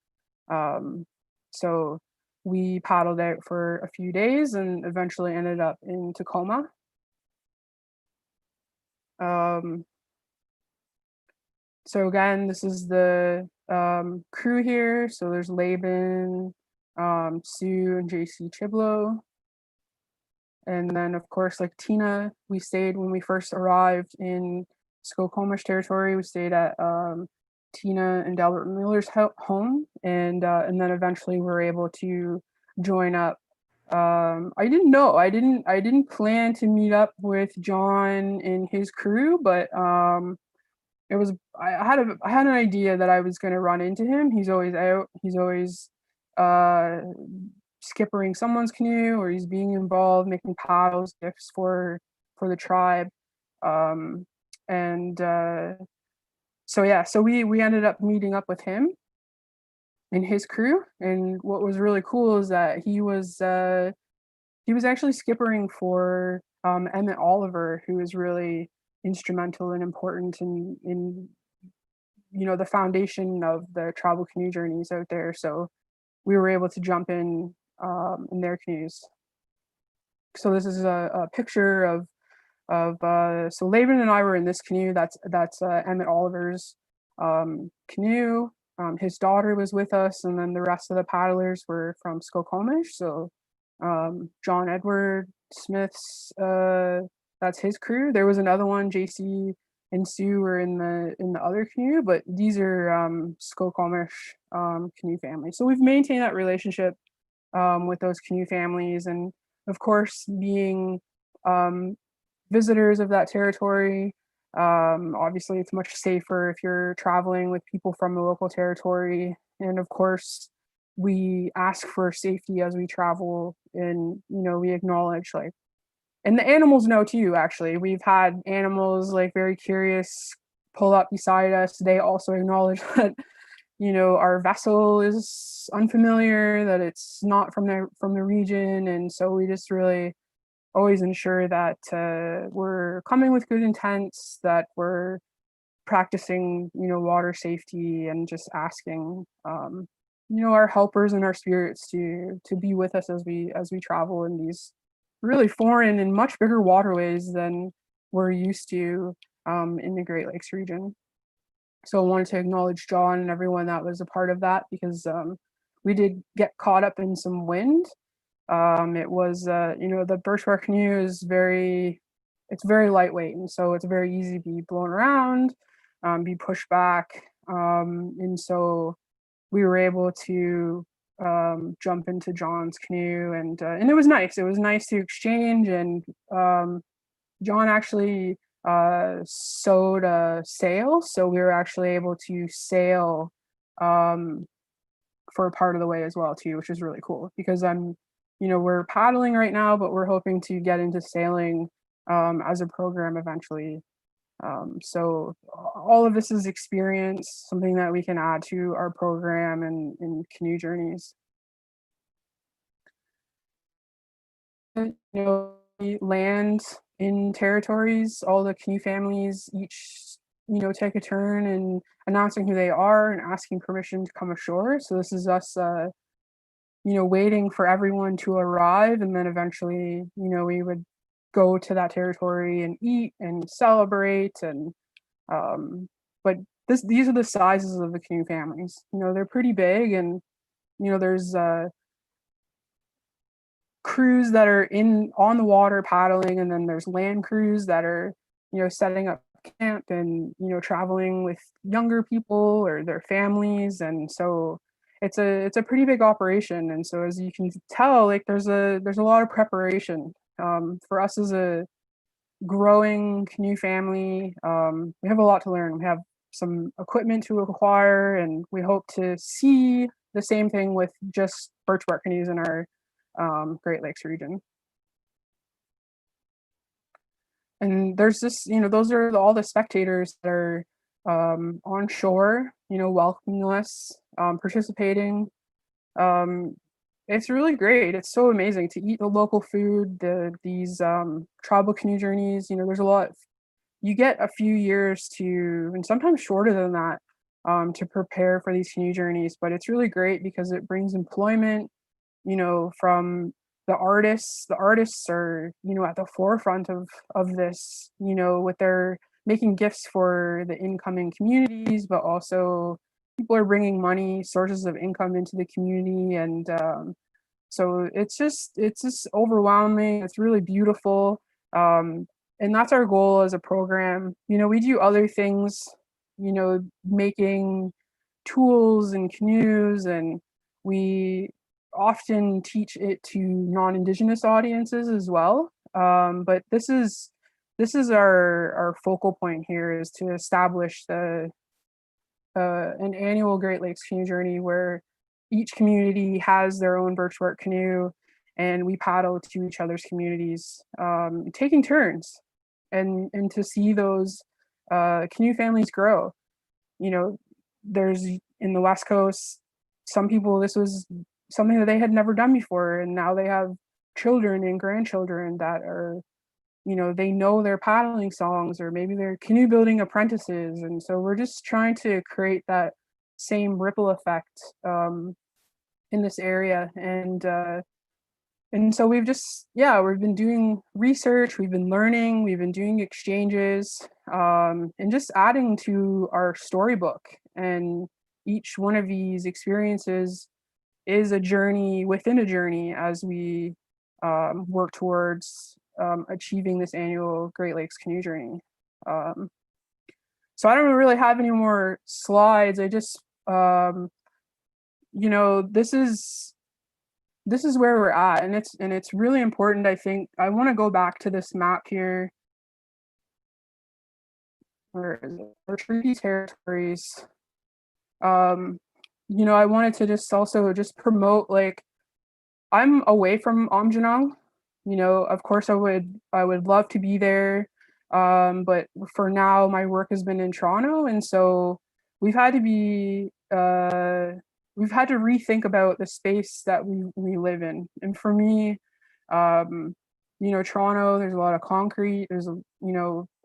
so we paddled out for a few days and eventually ended up in Tacoma. So again, this is the crew here. So there's Laban, Sue, and JC Chiblo. And then, of course, like Tina, we stayed when we first arrived in Skokomish territory. We stayed at Tina and Delbert Miller's home, and then eventually we were able to join up. I didn't know. I didn't plan to meet up with John and his crew, but it was. I had an idea that I was going to run into him. He's always out. He's always skippering someone's canoe, or he's being involved making paddles gifts for the tribe. So we ended up meeting up with him and his crew. And what was really cool is that he was actually skippering for Emmett Oliver, who is really instrumental and important in the foundation of the tribal canoe journeys out there. So we were able to jump in their canoes. So this is a picture of so Laban and I were in this canoe. That's Emmett Oliver's canoe. His daughter was with us, and then the rest of the paddlers were from Skokomish. So John Edward Smith's that's his crew. There was another one, JC and Sue were in the other canoe, but these are Skokomish canoe families. So we've maintained that relationship with those canoe families, and of course, being visitors of that territory, obviously it's much safer if you're traveling with people from the local territory. And of course, we ask for safety as we travel, and we acknowledge, like, and the animals know too. Actually, we've had animals like very curious pull up beside us. They also acknowledge that our vessel is unfamiliar, that it's not from the region. And so we just really always ensure that we're coming with good intents, that we're practicing water safety, and just asking our helpers and our spirits to be with us as we travel in these really foreign and much bigger waterways than we're used to in the Great Lakes region. So I wanted to acknowledge John and everyone that was a part of that, because we did get caught up in some wind. It was, the birch bark canoe is very lightweight, and so it's very easy to be blown around, be pushed back. And so we were able to jump into John's canoe, and it was nice. It was nice to exchange, and John actually sewed a sail, so we were actually able to sail for a part of the way as well too, which is really cool, because we're paddling right now, but we're hoping to get into sailing as a program eventually. So all of this is experience, something that we can add to our program and in Canoe Journeys. We land in territories, all the canoe families each take a turn in announcing who they are and asking permission to come ashore. So this is us waiting for everyone to arrive, and then eventually we would go to that territory and eat and celebrate. And but these are the sizes of the canoe families. They're pretty big, and there's crews that are on the water paddling, and then there's land crews that are setting up camp and traveling with younger people or their families. And so it's a pretty big operation. And so, as you can tell, like there's a lot of preparation for us as a growing canoe family. We have a lot to learn. We have some equipment to acquire, and we hope to see the same thing with just birch bark canoes in our Great Lakes region. And there's this, those are all the spectators that are on shore, welcoming us, participating. It's really great. It's so amazing to eat the local food, these tribal canoe journeys. There's a lot. You get a few years to, and sometimes shorter than that, to prepare for these canoe journeys. But it's really great because it brings employment, from the artists. The artists are, at the forefront of this, with their making gifts for the incoming communities, but also people are bringing money, sources of income into the community. And so it's just overwhelming. It's really beautiful. And that's our goal as a program. We do other things, making tools and canoes, and we often teach it to non-Indigenous audiences as well. But this is our focal point here, is to establish an annual Great Lakes Canoe Journey where each community has their own birchbark canoe, and we paddle to each other's communities, taking turns, and to see those canoe families grow. There's, in the West Coast, some people, this was something that they had never done before, and now they have children and grandchildren that are, they know their paddling songs, or maybe they're canoe building apprentices. And so we're just trying to create that same ripple effect in this area. And so we've been doing research, we've been learning, we've been doing exchanges, and just adding to our storybook. And each one of these experiences is a journey within a journey as we work towards achieving this annual Great Lakes Canoe Journey. So I don't really have any more slides. I just, this is where we're at, and it's really important. I think I want to go back to this map here. Where is it? Our treaty territories. I wanted to just also just promote, like, I'm away from Aamjiwnaang. Of course I would love to be there. But for now, my work has been in Toronto, and so we've had to rethink about the space that we live in. And for me, Toronto, there's a lot of concrete. There's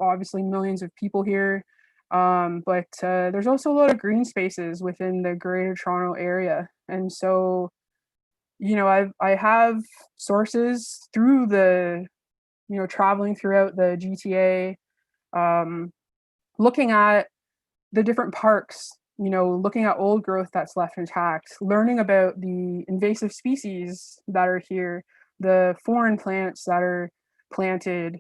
obviously millions of people here, but there's also a lot of green spaces within the Greater Toronto area. And so, I have sources through the traveling throughout the GTA, looking at the different parks, looking at old growth that's left intact, learning about the invasive species that are here, the foreign plants that are planted,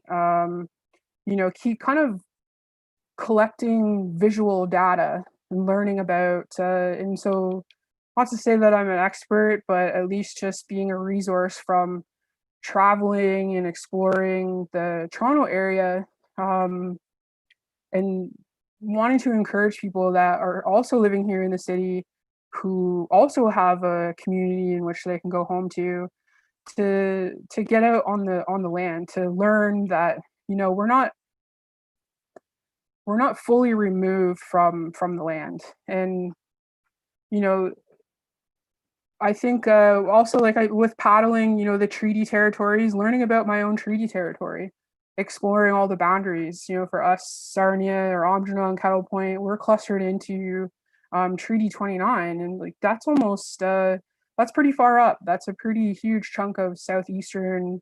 keep kind of collecting visual data and learning about, and so not to say that I'm an expert, but at least just being a resource from traveling and exploring the Toronto area, and wanting to encourage people that are also living here in the city, who also have a community in which they can go home to get out on the land, to learn that we're not fully removed from the land. And I think also, like, with paddling, the treaty territories, learning about my own treaty territory, exploring all the boundaries. For us, Sarnia or Aamjiwnaang, Kettle Point, we're clustered into Treaty 29, and like that's almost that's pretty far up. That's a pretty huge chunk of southeastern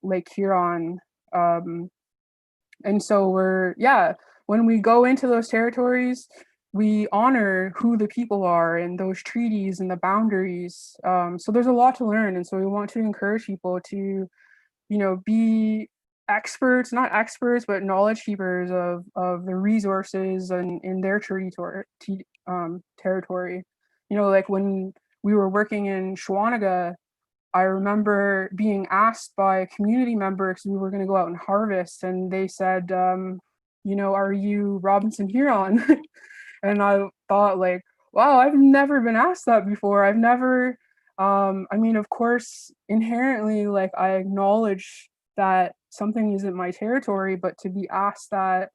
Lake Huron, and so we're when we go into those territories, we honor who the people are and those treaties and the boundaries. So there's a lot to learn, and so we want to encourage people to, be experts, not experts, but knowledge keepers of the resources and in their territory. Like when we were working in Shawanaga, I remember being asked by community members, we were going to go out and harvest, and they said, are you Robinson Huron? And I thought, like, wow, I've never been asked that before. I've never, of course, inherently, like, I acknowledge that something isn't my territory, but to be asked that,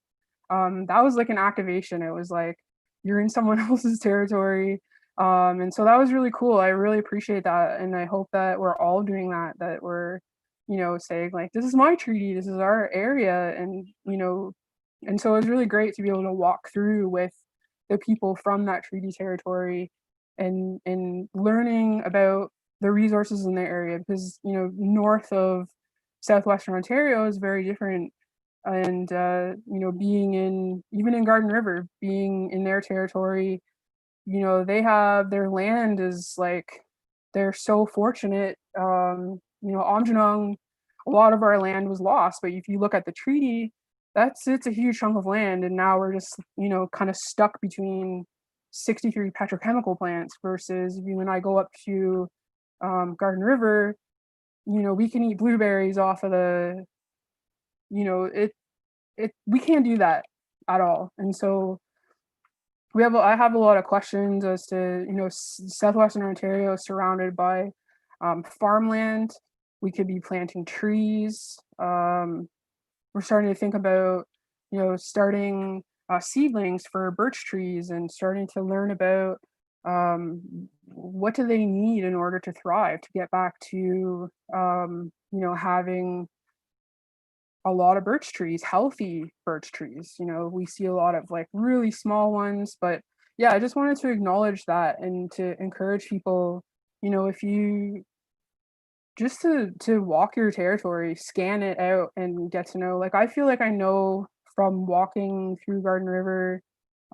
that was like an activation. It was like, you're in someone else's territory. And so that was really cool. I really appreciate that. And I hope that we're all doing that we're, saying like, this is my treaty, this is our area. And so it was really great to be able to walk through with the people from that treaty territory and learning about the resources in their area, because, north of southwestern Ontario is very different. And, being even in Garden River, being in their territory, they have their land is like, they're so fortunate. Aamjiwnaang, a lot of our land was lost, but if you look at the treaty, it's a huge chunk of land, and now we're just, kind of stuck between 63 petrochemical plants versus when I go up to Garden River, we can eat blueberries off of the, we can't do that at all. And so I have a lot of questions as to, southwestern Ontario is surrounded by farmland. We could be planting trees. We're starting to think about, starting seedlings for birch trees and starting to learn about what do they need in order to thrive, to get back to, having a lot of birch trees, healthy birch trees. We see a lot of like really small ones, but yeah, I just wanted to acknowledge that and to encourage people, if you just to walk your territory, scan it out and get to know. Like, I feel like I know from walking through Garden River,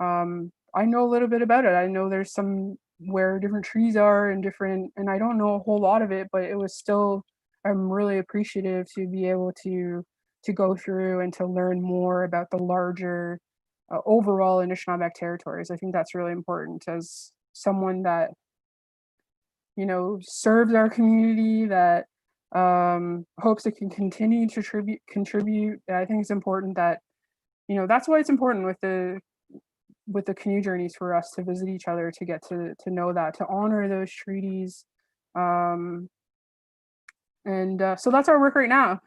I know a little bit about it. I know there's some where different trees are and I don't know a whole lot of it, but it was still, I'm really appreciative to be able to go through and to learn more about the larger overall Anishinaabe territories. I think that's really important as someone that, serves our community, that hopes it can continue to contribute. I think it's important that, that's why it's important with the canoe journeys for us to visit each other, to get to know that, to honor those treaties. So that's our work right now.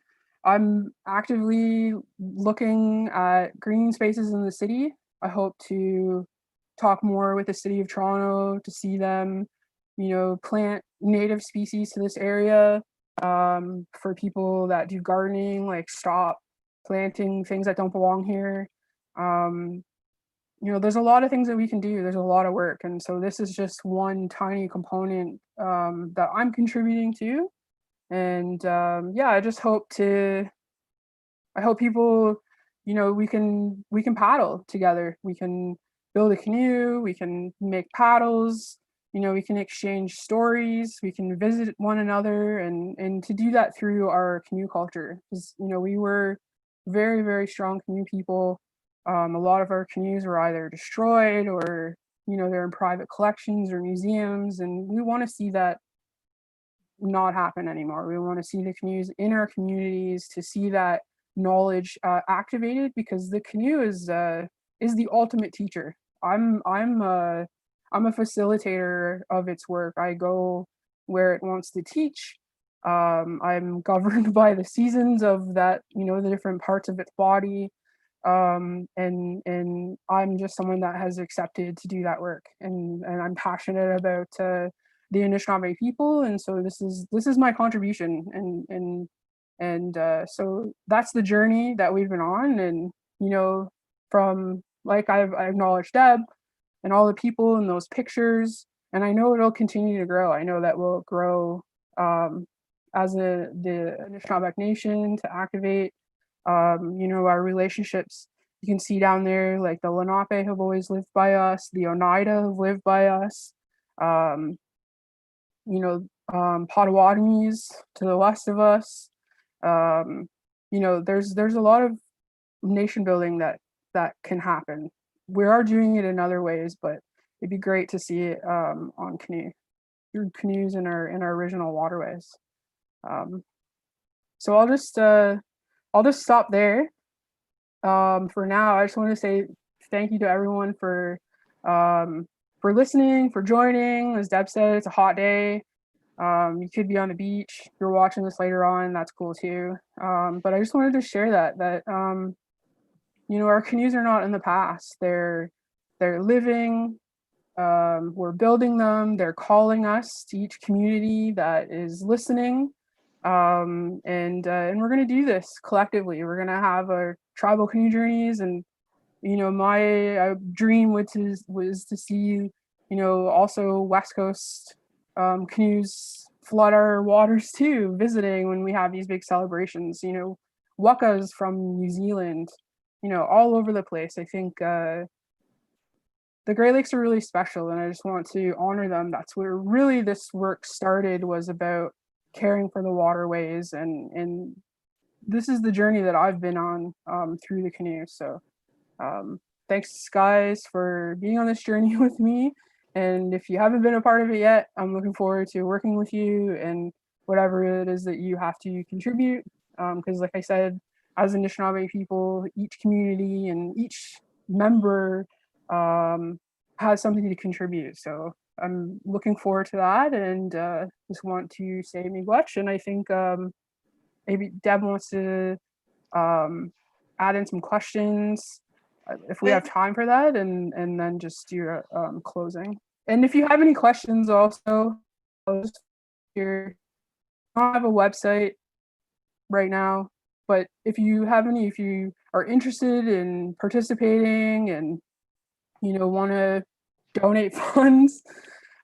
I'm actively looking at green spaces in the city. I hope to talk more with the city of Toronto to see them, plant native species to this area. For people that do gardening, like, stop planting things that don't belong here. There's a lot of things that we can do. There's a lot of work. And so this is just one tiny component that I'm contributing to. And I just hope people, we can paddle together. We can build a canoe, we can make paddles, we can exchange stories, we can visit one another, and to do that through our canoe culture. Because, we were very, very strong canoe people. A lot of our canoes were either destroyed or, they're in private collections or museums, and we want to see that not happen anymore. We want to see the canoes in our communities, to see that knowledge activated, because the canoe is the ultimate teacher. I'm a facilitator of its work. I go where it wants to teach. I'm governed by the seasons of that, the different parts of its body. And I'm just someone that has accepted to do that work, and I'm passionate about the Anishinaabe people, and so this is my contribution, and so that's the journey that we've been on. And from, like, I acknowledge Deb and all the people in those pictures, and I know it'll continue to grow. I know that we'll grow as the Anishinaabe Nation, to activate our relationships you can see down there, like the Lenape have always lived by us, the Oneida have lived by us, um, Potawatomis to the west of us. Um, there's a lot of nation building that can happen. We are doing it in other ways, but it'd be great to see it on through canoes in our original waterways. Um, so I'll just stop there. For now, I just want to say thank you to everyone for listening, for joining. As Deb said, it's a hot day. You could be on the beach. If you're watching this later on, that's cool too. But I just wanted to share that our canoes are not in the past. They're living. We're building them. They're calling us to each community that is listening. And we're going to do this collectively. We're going to have our tribal canoe journeys, and my dream was to see also West Coast canoes flood our waters too, visiting when we have these big celebrations. Wakas from New Zealand, all over the place. I think the Great Lakes are really special, and I just want to honor them. That's where really this work started, was about caring for the waterways, and this is the journey that I've been on through the canoe. So thanks guys for being on this journey with me. And if you haven't been a part of it yet, I'm looking forward to working with you and whatever it is that you have to contribute. Because like I said, as Anishinaabe people, each community and each member has something to contribute. So I'm looking forward to that, and just want to say miigwech. And I think maybe Deb wants to add in some questions if we have time for that, and then just do a closing. And if you have any questions also, here, I don't have a website right now, but if you are interested in participating and want to donate funds,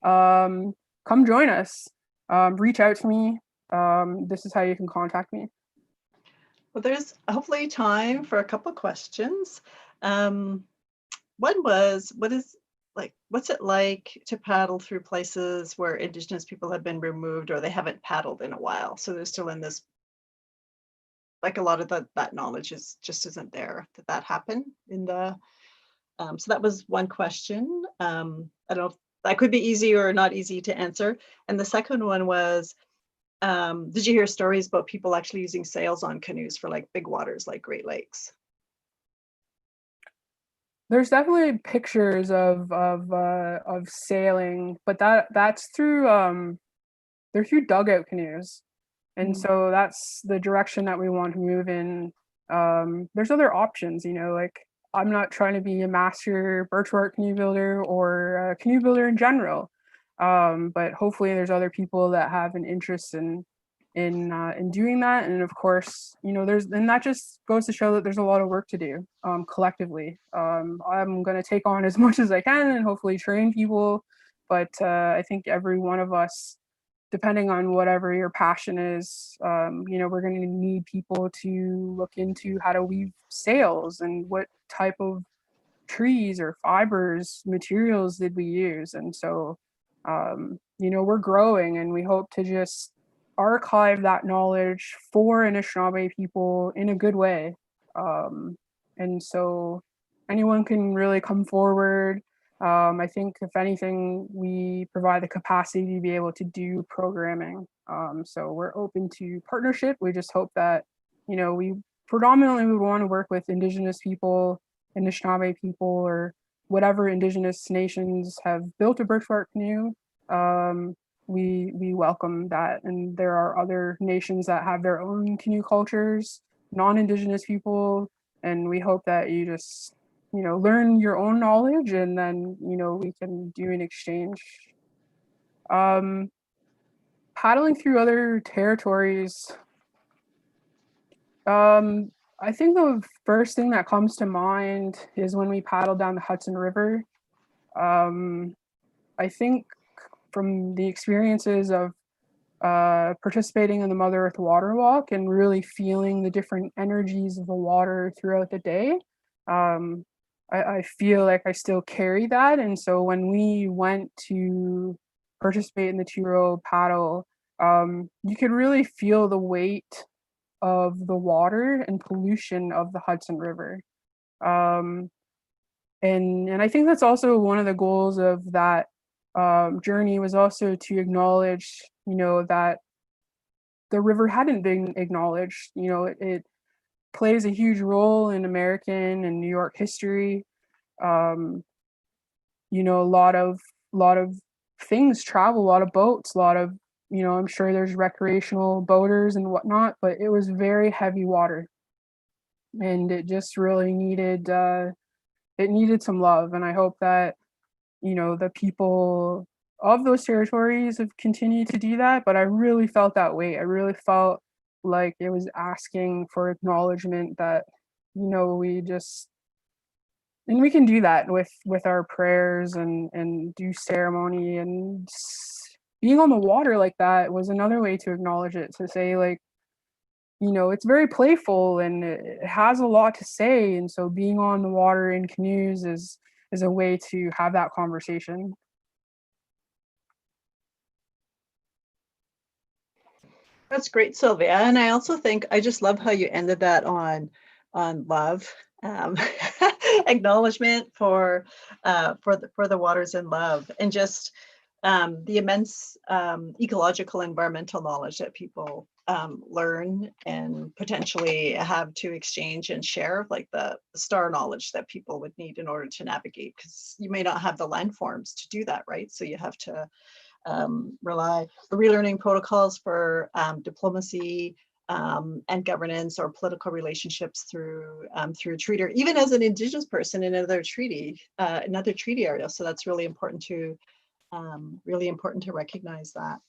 come join us. Reach out to me. This is how you can contact me. Well, there's hopefully time for a couple questions. One was, what's it like to paddle through places where Indigenous people have been removed or they haven't paddled in a while? So they're still in this, like a lot of that knowledge just isn't there that happened in the, so that was one question. I don't know if that could be easy or not easy to answer. And the second one was, did you hear stories about people actually using sails on canoes for like big waters like Great Lakes? There's definitely pictures of sailing, but that's through they're through dugout canoes, and so that's the direction that we want to move in. There's other options, like I'm not trying to be a master birchbark canoe builder or a canoe builder in general, but hopefully there's other people that have an interest in doing that. And of course, and that just goes to show that there's a lot of work to do collectively. I'm going to take on as much as I can and hopefully train people, but I think every one of us, depending on whatever your passion is, we're going to need people to look into how to weave sails and what type of trees or fibers, materials did we use. And so we're growing, and we hope to just archive that knowledge for Anishinaabe people in a good way. And so anyone can really come forward. I think if anything, we provide the capacity to be able to do programming. So we're open to partnership. We just hope that, we predominantly would want to work with Indigenous people, Anishinaabe people, or whatever Indigenous nations have built a birchbark canoe. We welcome that. And there are other nations that have their own canoe cultures, non-Indigenous people, and we hope that you just learn your own knowledge, and then we can do an exchange. Paddling through other territories, I think the first thing that comes to mind is when we paddled down the Hudson River. I think from the experiences of participating in the Mother Earth Water Walk and really feeling the different energies of the water throughout the day, I feel like I still carry that. And so when we went to participate in the 2-row paddle, you could really feel the weight of the water and pollution of the Hudson River. Um, and I think that's also one of the goals of that journey, was also to acknowledge, that the river hadn't been acknowledged. It plays a huge role in American and New York history. Um, a lot of things travel, a lot of boats, a lot of, I'm sure there's recreational boaters and whatnot, but it was very heavy water, and it just really needed it needed some love. And I hope that, the people of those territories have continued to do that. But I really felt that way. I really felt like it was asking for acknowledgement that, we just, and we can do that with our prayers and do ceremony, and being on the water like that was another way to acknowledge it, to say, like, it's very playful and it has a lot to say. And so being on the water in canoes is a way to have that conversation. That's great, Sylvia. And I also think I just love how you ended that on love, um, acknowledgement for the waters and love, and just the immense ecological environmental knowledge that people learn and potentially have to exchange and share, like the star knowledge that people would need in order to navigate, because you may not have the landforms to do that, right? So you have to relearning protocols for diplomacy and governance or political relationships through treaty, or even as an Indigenous person in another treaty area. So that's really important to recognize that.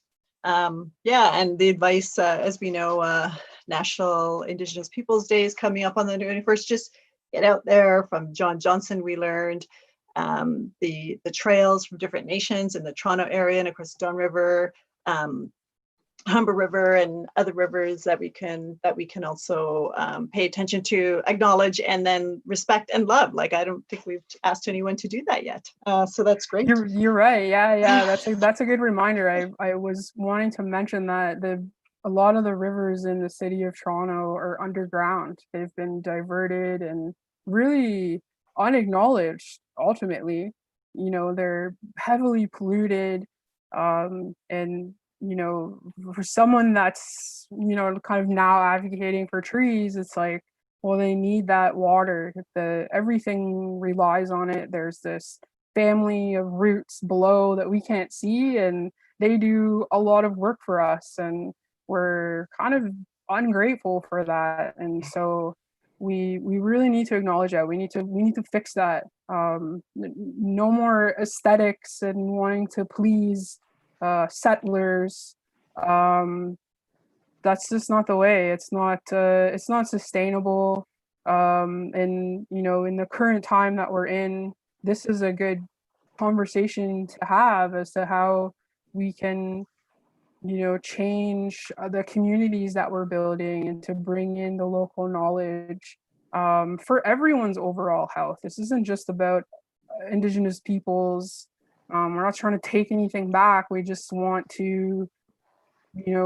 Yeah, and the advice, as we know, National Indigenous Peoples Day is coming up on the 21st. Just get out there. From John Johnson, we learned the trails from different nations in the Toronto area, and of course Don River, Humber River, and other rivers that we can also pay attention to, acknowledge, and then respect and love. Like, I don't think we've asked anyone to do that yet, so that's great. You're right. Yeah. That's a good reminder. I was wanting to mention that a lot of the rivers in the city of Toronto are underground. They've been diverted and really unacknowledged. Ultimately, they're heavily polluted, and for someone that's kind of now advocating for trees, it's like, well, they need that water. Everything relies on it. There's this family of roots below that we can't see, and they do a lot of work for us, and we're kind of ungrateful for that. And so we really need to acknowledge that. We need to fix that. No more aesthetics and wanting to please settlers. That's just not the way. It's not sustainable. And in the current time that we're in, this is a good conversation to have as to how we can change the communities that we're building, and to bring in the local knowledge for everyone's overall health. This isn't just about Indigenous peoples. We're not trying to take anything back. We just want to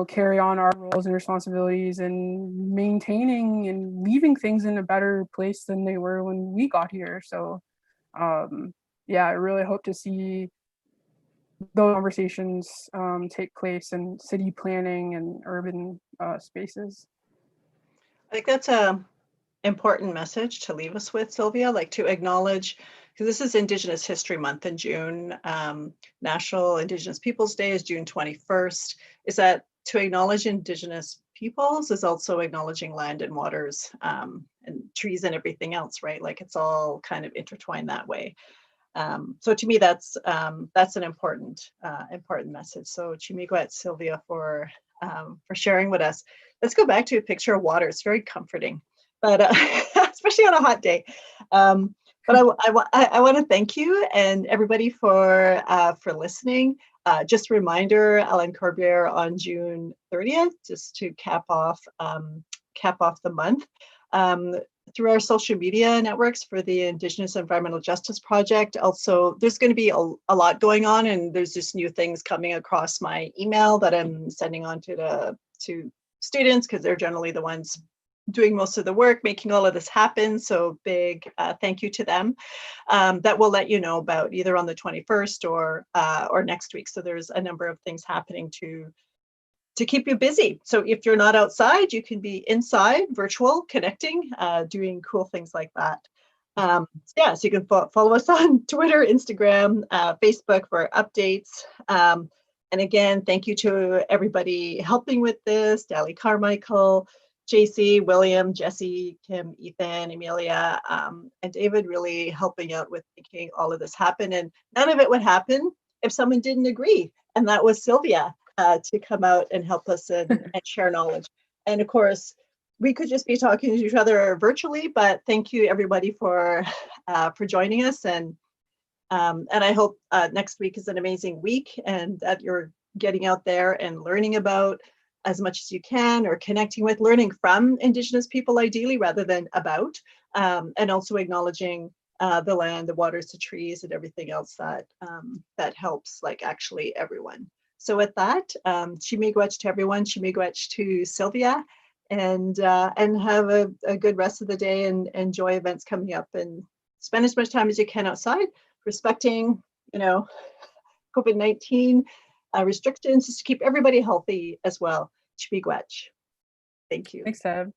carry on our roles and responsibilities, and maintaining and leaving things in a better place than they were when we got here. So yeah, I really hope to see those conversations take place in city planning and urban spaces. I think that's a important message to leave us with, Sylvia, like to acknowledge, because this is Indigenous History Month in June. National Indigenous Peoples Day is June 21st. Is that to acknowledge Indigenous peoples is also acknowledging land and waters, and trees and everything else, right? Like, it's all kind of intertwined that way. So to me, that's an important message. So Chimigwet, Sylvia, for sharing with us. Let's go back to a picture of water. It's very comforting, but especially on a hot day. But I want to thank you and everybody for listening. Just a reminder, Ellen Corbière on June 30th, just to cap off the month. through our social media networks for the Indigenous Environmental Justice Project. Also, there's going to be a lot going on, and there's just new things coming across my email that I'm sending on to students, because they're generally the ones doing most of the work, making all of this happen. So big thank you to them. That we'll let you know about either on the 21st or next week. So there's a number of things happening to keep you busy. So if you're not outside, you can be inside, virtual, connecting, doing cool things like that. Yeah, so you can follow us on Twitter, Instagram, Facebook for updates. And again, thank you to everybody helping with this, Dali Carmichael, JC, William, Jesse, Kim, Ethan, Amelia, and David really helping out with making all of this happen. And none of it would happen if someone didn't agree. And that was Sylvia. To come out and help us and share knowledge. And of course, we could just be talking to each other virtually, but thank you everybody for joining us. And I hope next week is an amazing week, and that you're getting out there and learning about as much as you can, or connecting with, learning from Indigenous people ideally, rather than about, and also acknowledging the land, the waters, the trees, and everything else that helps, like, actually everyone. So with that, Shimigwech to everyone, Shimigwech to Sylvia, and have a good rest of the day, and enjoy events coming up, and spend as much time as you can outside, respecting, COVID-19 restrictions, just to keep everybody healthy as well. Shimigwech. Thank you. Thanks, Deb.